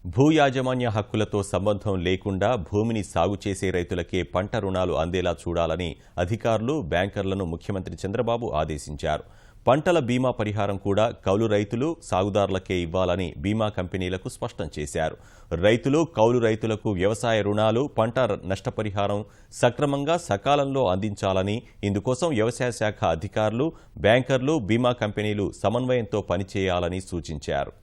భూ యాజమాన్య హక్కులతో సంబంధం లేకుండా భూమిని సాగు చేసే రైతులకే పంట రుణాలు అందేలా చూడాలని అధికారులు, బ్యాంకర్లను ముఖ్యమంత్రి చంద్రబాబు ఆదేశించారు. పంటల బీమా పరిహారం కూడా కౌలు రైతులు, సాగుదారులకే ఇవ్వాలని బీమా కంపెనీలకు స్పష్టం చేశారు. రైతులు, కౌలు రైతులకు వ్యవసాయ రుణాలు, పంట నష్టపరిహారం సక్రమంగా, సకాలంలో అందించాలని, ఇందుకోసం వ్యవసాయ శాఖ అధికారులు, బ్యాంకర్లు, బీమా కంపెనీలు సమన్వయంతో పనిచేయాలని సూచించారు.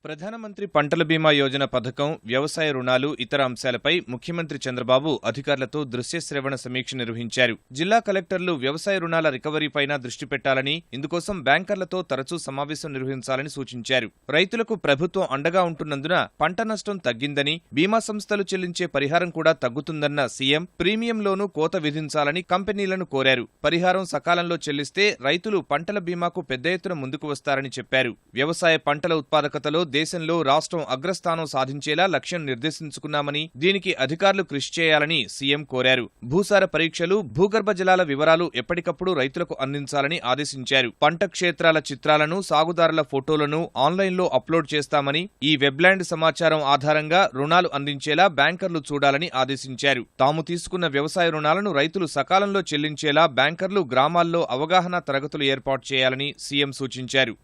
ప్రధానమంత్రి పంటల బీమా యోజన పథకం, వ్యవసాయ రుణాలు, ఇతర అంశాలపై ముఖ్యమంత్రి చంద్రబాబు అధికారులతో దృశ్య శ్రవణ సమీక్ష నిర్వహించారు. జిల్లా కలెక్టర్లు వ్యవసాయ రుణాల రికవరీపైన దృష్టి పెట్టాలని, ఇందుకోసం బ్యాంకర్లతో తరచూ సమావేశం నిర్వహించాలని సూచించారు. రైతులకు ప్రభుత్వం అండగా ఉంటున్నందున పంట నష్టం తగ్గిందని, బీమా సంస్థలు చెల్లించే పరిహారం కూడా తగ్గుతుందన్న సీఎం ప్రీమియంలోనూ కోత విధించాలని కంపెనీలను కోరారు. పరిహారం సకాలంలో చెల్లిస్తే రైతులు పంటల బీమాకు పెద్ద ఎత్తున ముందుకు వస్తారని చెప్పారు. వ్యవసాయ పంటల ఉత్పాదకతలో దేశంలో రాష్ట్రం అగ్రస్థానం సాధించేలా లక్ష్యం నిర్దేశించుకున్నామని, దీనికి అధికారులు కృషి చేయాలని సీఎం కోరారు. భూసార పరీక్షలు, భూగర్భ జలాల వివరాలు ఎప్పటికప్పుడు రైతులకు అందించాలని ఆదేశించారు. పంట క్షేత్రాల చిత్రాలను, సాగుదారుల ఫోటోలను ఆన్లైన్లో అప్లోడ్ చేస్తామని, ఈ వెబ్లాండ్ సమాచారం ఆధారంగా రుణాలు అందించేలా బ్యాంకర్లు చూడాలని ఆదేశించారు. తాము తీసుకున్న వ్యవసాయ రుణాలను రైతులు సకాలంలో చెల్లించేలా బ్యాంకర్లు గ్రామాల్లో అవగాహన తరగతులు ఏర్పాటు చేయాలని సీఎం సూచించారు.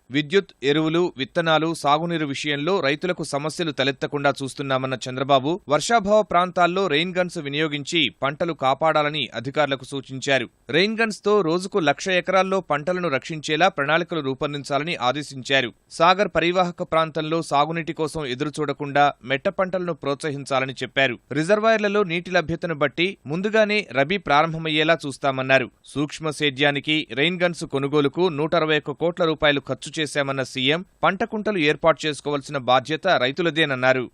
విద్యుత్, ఎరువులు, విత్తనాలు, సాగునీరు విషయంలో రైతులకు సమస్యలు తలెత్తకుండా చూస్తున్నామన్న చంద్రబాబు వర్షాభావ ప్రాంతాల్లో రెయిన్ గన్స్ వినియోగించి పంటలు కాపాడాలని అధికారులకు సూచించారు. రెయిన్ గన్స్ తో రోజుకు 1,00,000 ఎకరాల్లో పంటలను రక్షించేలా ప్రణాళికలు రూపొందించాలని ఆదేశించారు. సాగర్ పరివాహక ప్రాంతంలో సాగునీటి కోసం ఎదురుచూడకుండా మెట్ట పంటలను ప్రోత్సహించాలని చెప్పారు. రిజర్వాయర్లలో నీటి లభ్యతను బట్టి ముందుగానే రబీ ప్రారంభమయ్యేలా చూస్తామన్నారు. సూక్ష్మ సేద్యానికి రెయిన్ గన్స్ కొనుగోలుకు 161 కోట్ల రూపాయలు ఖర్చు చేశామన్న సీఎం పంట కుంటలు ఏర్పాటు చేసుకోవాల్సిన బాధ్యత రైతులదేనన్నారు.